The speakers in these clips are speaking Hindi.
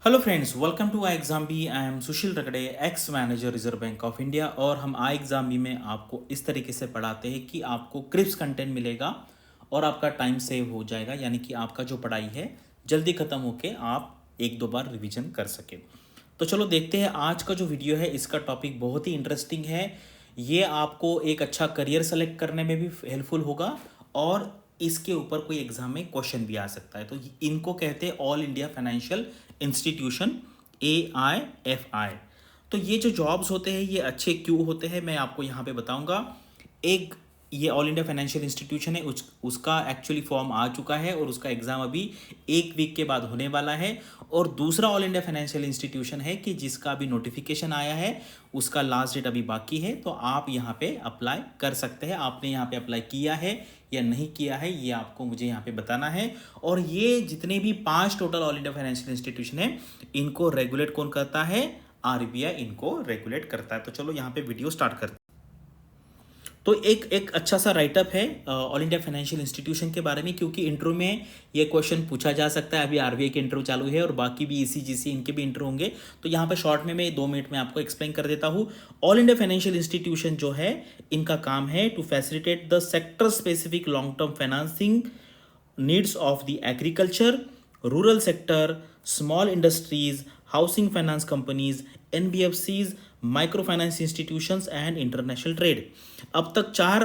Hello friends, welcome to I exam B. I am Sushil Ragade, ex manager reserve bank of India. और हम आई एग्जाम बी में आपको इस तरीके से पढ़ाते हैं कि आपको क्रिप्स कंटेंट मिलेगा और आपका टाइम सेव हो जाएगा, यानी कि आपका जो पढ़ाई है जल्दी ख़त्म होके आप एक दो बार रिवीजन कर सके। तो चलो देखते हैं आज का जो वीडियो है। इसका टॉपिक बहुत ही इंटरेस्टिंग है। ये आपको एक अच्छा करियर सेलेक्ट करने में भी हेल्पफुल होगा और इसके ऊपर कोई एग्जाम में क्वेश्चन भी आ सकता है। तो इनको कहते हैं all India financial institution, AIFI। तो ये जो जॉब्स होते हैं ये अच्छे क्यों होते हैं मैं आपको यहाँ पे बताऊंगा। एक ये ऑल इंडिया फाइनेंशियल इंस्टीट्यूशन है, उसका एक्चुअली फॉर्म आ चुका है और उसका एग्ज़ाम अभी एक वीक के बाद होने वाला है। और दूसरा ऑल इंडिया फाइनेंशियल इंस्टीट्यूशन है कि जिसका अभी नोटिफिकेशन आया है, उसका लास्ट डेट अभी बाकी है। तो आप यहाँ पे अप्लाई कर सकते हैं। आपने यहाँ पे अप्लाई किया है या नहीं किया है ये आपको मुझे यहाँ पे बताना है। और ये जितने भी 5 total all India financial institution है, इनको रेगुलेट कौन करता है? RBI इनको रेगुलेट करता है। तो चलो यहाँ पे वीडियो स्टार्ट करते हैं। तो एक एक अच्छा सा राइटअप है ऑल इंडिया फाइनेंशियल इंस्टीट्यूशन के बारे में, क्योंकि इंटरव्यू में ये क्वेश्चन पूछा जा सकता है। अभी RBI के इंटरव्यू चालू है और बाकी भी ECGC इनके भी इंटरव्यू होंगे। तो यहाँ पे शॉर्ट में मैं 2 मिनट में आपको एक्सप्लेन कर देता हूँ। ऑल इंडिया फाइनेंशियल इंस्टीट्यूशन जो है, इनका काम है to facilitate the sector specific long term financing needs of the agriculture, rural sector, small industries, housing finance companies, NBFCs, microfinance institutions and international trade. अब तक 4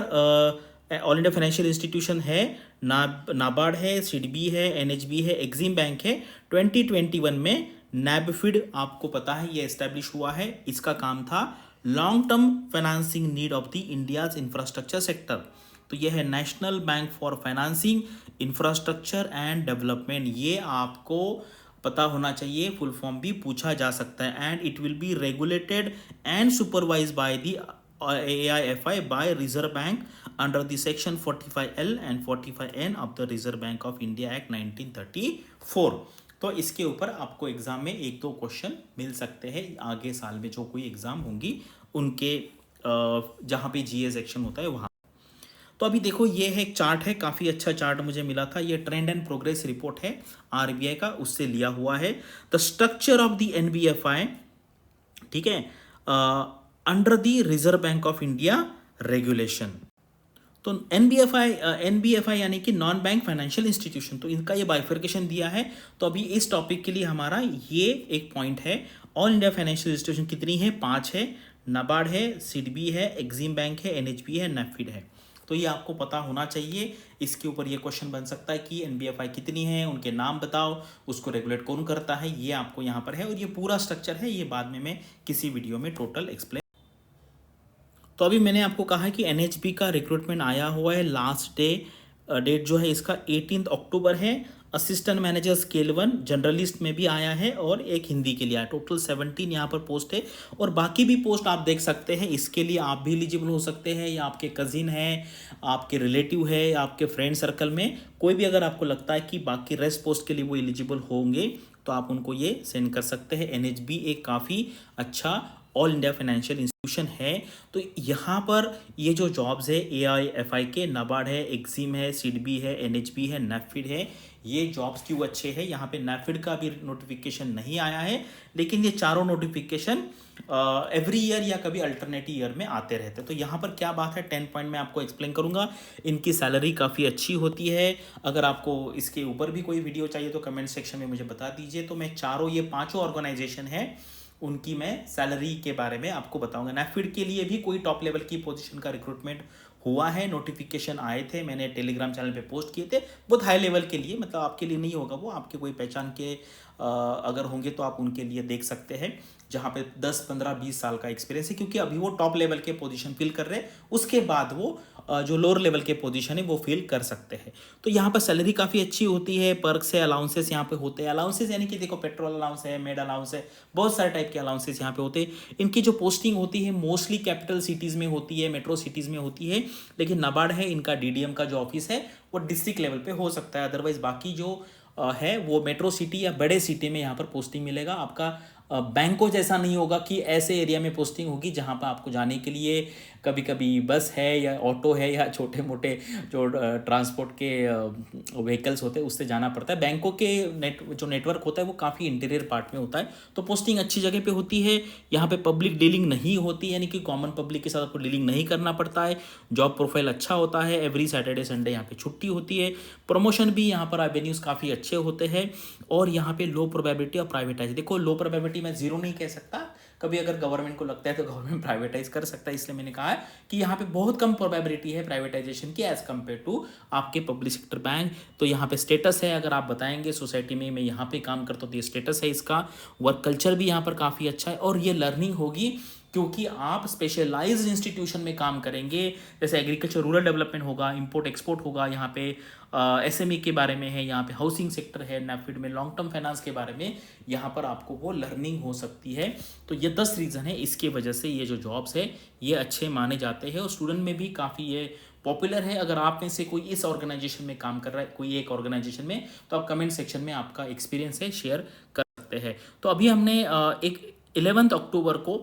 ऑल इंडिया फाइनेंशियल इंस्टीट्यूशन है। नाबार्ड है, सिडबी है, NHB है, एक्सिम बैंक है। 2021 में नैबफिड आपको पता है ये एस्टेब्लिश हुआ है। इसका काम था long term financing need of the India's infrastructure sector. तो यह है national bank for financing infrastructure and development. ये आपको पता होना चाहिए, फुल फॉर्म भी पूछा जा सकता है। And it will be regulated and supervise by the AIFI by reserve bank under the section 45L and 45N of the reserve bank of India act 1934। तो इसके ऊपर आपको एग्जाम में एक दो क्वेश्चन मिल सकते हैं आगे साल में जो कोई एग्जाम होंगी उनके, जहाँ पे GA सेक्शन होता है वहाँ। तो अभी देखो ये है एक चार्ट है, काफ़ी अच्छा चार्ट मुझे मिला था। ये ट्रेंड एंड प्रोग्रेस रिपोर्ट है RBI का, उससे लिया हुआ है। The structure of the NBFI, ठीक है, under the reserve bank of India regulation. तो NBFI यानी कि नॉन बैंक फाइनेंशियल इंस्टीट्यूशन, तो इनका ये बाइफर्केशन दिया है। तो अभी इस टॉपिक के लिए हमारा ये एक पॉइंट है। ऑल इंडिया फाइनेंशियल इंस्टीट्यूशन कितनी है? 5 है। नाबार्ड है, सिडबी है, एक्सिम बैंक है, NHB है, नैफिड है। तो ये आपको पता होना चाहिए। इसके ऊपर ये क्वेश्चन बन सकता है कि NBFI कितनी है, उनके नाम बताओ, उसको रेगुलेट कौन करता है, ये आपको यहाँ पर है। और ये पूरा स्ट्रक्चर है, ये बाद में मैं किसी वीडियो में टोटल एक्सप्लेन। तो अभी मैंने आपको कहा कि NHB का रिक्रूटमेंट आया हुआ है। लास्ट डेट जो है इसका 18 अक्टूबर है। असिस्टेंट मैनेजर स्केल 1 जनरलिस्ट में भी आया है और एक हिंदी के लिए आया। टोटल 17 यहाँ पर पोस्ट है और बाकी भी पोस्ट आप देख सकते हैं। इसके लिए आप भी एलिजिबल हो सकते हैं, या आपके कजिन है, आपके रिलेटिव है, या आपके फ्रेंड सर्कल में कोई भी अगर आपको लगता है कि बाकी रेस्ट पोस्ट के लिए वो एलिजिबल होंगे तो आप उनको ये सेंड कर सकते हैं। NHB एक काफ़ी अच्छा ऑल इंडिया फाइनेंशियल इंस्टीट्यूशन है। तो यहाँ पर ये जो जॉब्स है AIFI के, नाबार्ड है, एक्सिम है, सिडबी है, NHB है, नैफिड है, ये जॉब्स क्यों अच्छे हैं? यहाँ पे नैफिड का भी नोटिफिकेशन नहीं आया है, लेकिन ये चारों नोटिफिकेशन एवरी ईयर या कभी अल्टरनेटिव ईयर में आते रहते हैं। तो यहाँ पर क्या बात है, 10 पॉइंट में आपको एक्सप्लेन करूँगा। इनकी सैलरी काफ़ी अच्छी होती है। अगर आपको इसके ऊपर भी कोई वीडियो चाहिए तो कमेंट सेक्शन में मुझे बता दीजिए। तो मैं चारों ये 5 ऑर्गेनाइजेशन है उनकी मैं सैलरी के बारे में आपको बताऊंगा। नैफिड के लिए भी कोई टॉप लेवल की पोजीशन का रिक्रूटमेंट हुआ है, नोटिफिकेशन आए थे, मैंने टेलीग्राम चैनल पे पोस्ट किए थे। बहुत हाई लेवल के लिए, मतलब आपके लिए नहीं होगा वो, आपके कोई पहचान के अगर होंगे तो आप उनके लिए देख सकते हैं, जहाँ पे 10, 15, 20 साल का एक्सपीरियंस है। क्योंकि अभी वो टॉप लेवल के पोजीशन फिल कर रहे हैं, उसके बाद वो जो लोअर लेवल के पोजीशन है वो फिल कर सकते हैं। तो यहाँ पर सैलरी काफ़ी अच्छी होती है। पर्क्स है, अलाउंसेस यहाँ पे होते हैं। अलाउंसेस यानी कि देखो, पेट्रोल अलाउंस है, मेड अलाउंस है, बहुत सारे टाइप के अलाउंसेस यहाँ पे होते हैं। इनकी जो पोस्टिंग होती है मोस्टली कैपिटल सिटीज़ में होती है, मेट्रो सिटीज़ में होती है। लेकिन नाबार्ड है, इनका DDM का जो ऑफिस है वो डिस्ट्रिक्ट लेवल पे हो सकता है। अदरवाइज बाकी जो है वो मेट्रो सिटी या बड़े सिटी में यहाँ पर पोस्टिंग मिलेगा। आपका बैंकों जैसा नहीं होगा कि ऐसे एरिया में पोस्टिंग होगी जहाँ पर आपको जाने के लिए कभी कभी बस है या ऑटो है या छोटे मोटे जो ट्रांसपोर्ट के व्हीकल्स होते हैं उससे जाना पड़ता है। बैंकों के जो नेटवर्क होता है वो काफ़ी इंटीरियर पार्ट में होता है, तो पोस्टिंग अच्छी जगह पे होती है। यहाँ पे पब्लिक डीलिंग नहीं होती, यानी कि कॉमन पब्लिक के साथ आपको डीलिंग नहीं करना पड़ता है। जॉब प्रोफाइल अच्छा होता है, एवरी सैटरडे संडे यहाँ पे छुट्टी होती है। प्रमोशन भी यहाँ पर एवेन्यूज़ काफ़ी अच्छे होते हैं। और यहाँ पे लो प्रोबेबिलिटी और प्राइवेटाइज, देखो लो प्रोबेबिलिटी मैं जीरो नहीं कह सकता, कभी अगर गवर्नमेंट को लगता है तो गवर्नमेंट प्राइवेटाइज कर सकता है, इसलिए मैंने कहा है कि यहाँ पे बहुत कम प्रोबेबिलिटी है प्राइवेटाइजेशन की एज कम्पेयर टू आपके पब्लिक सेक्टर बैंक। तो यहाँ पे स्टेटस है, अगर आप बताएंगे सोसाइटी में मैं यहाँ पे काम करता हूँ तो ये स्टेटस है इसका। वर्क कल्चर भी यहाँ पर काफ़ी अच्छा है और ये लर्निंग होगी क्योंकि आप स्पेशलाइज्ड इंस्टीट्यूशन में काम करेंगे, जैसे एग्रीकल्चर रूरल डेवलपमेंट होगा, इंपोर्ट एक्सपोर्ट होगा, यहाँ पे एसएमई के बारे में है, यहाँ पे हाउसिंग सेक्टर है, नैफिड में लॉन्ग टर्म फाइनेंस के बारे में यहाँ पर आपको वो लर्निंग हो सकती है। तो ये 10 रीज़न है, इसकी वजह से ये जो जॉब्स है ये अच्छे माने जाते हैं और स्टूडेंट में भी काफ़ी ये पॉपुलर है। अगर आप में से कोई इस ऑर्गेनाइजेशन में काम कर रहा है, कोई एक ऑर्गेनाइजेशन में, तो आप कमेंट सेक्शन में आपका एक्सपीरियंस है शेयर कर सकते हैं। तो अभी हमने एक 11 अक्टूबर को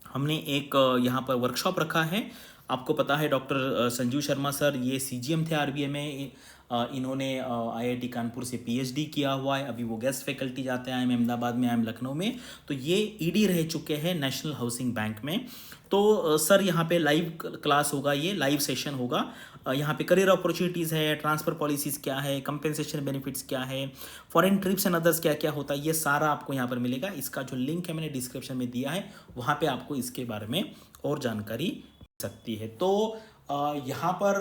हमने एक यहाँ पर वर्कशॉप रखा है। आपको पता है डॉक्टर संजीव शर्मा सर ये सीजीएम थे आरबीआई में, इन्होंने आईआईटी कानपुर से पीएचडी किया हुआ है, अभी वो गेस्ट फैकल्टी जाते हैं, आई एम अहमदाबाद में, आई एम लखनऊ में। तो ये ईडी रह चुके हैं नेशनल हाउसिंग बैंक में। तो सर यहाँ पे लाइव क्लास होगा, ये लाइव सेशन होगा। यहाँ पे करियर अपॉर्चुनिटीज़ है, ट्रांसफ़र पॉलिसीज़ क्या है, कंपेंसेशन बेनिफिट्स क्या है, फॉरेन ट्रिप्स एंड अदर्स क्या क्या होता है, ये सारा आपको यहाँ पर मिलेगा। इसका जो लिंक है मैंने डिस्क्रिप्शन में दिया है, वहाँ पे आपको इसके बारे में और जानकारी मिल सकती है। तो यहाँ पर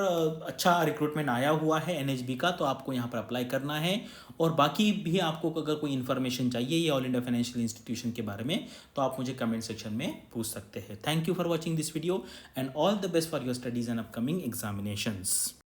अच्छा रिक्रूटमेंट आया हुआ है एनएचबी का, तो आपको यहाँ पर अप्लाई करना है। और बाकी भी आपको अगर कोई इन्फॉर्मेशन चाहिए ये ऑल इंडिया फाइनेंशियल इंस्टीट्यूशन के बारे में, तो आप मुझे कमेंट सेक्शन में पूछ सकते हैं। Thank you for watching this video and all the best for your studies and upcoming examinations.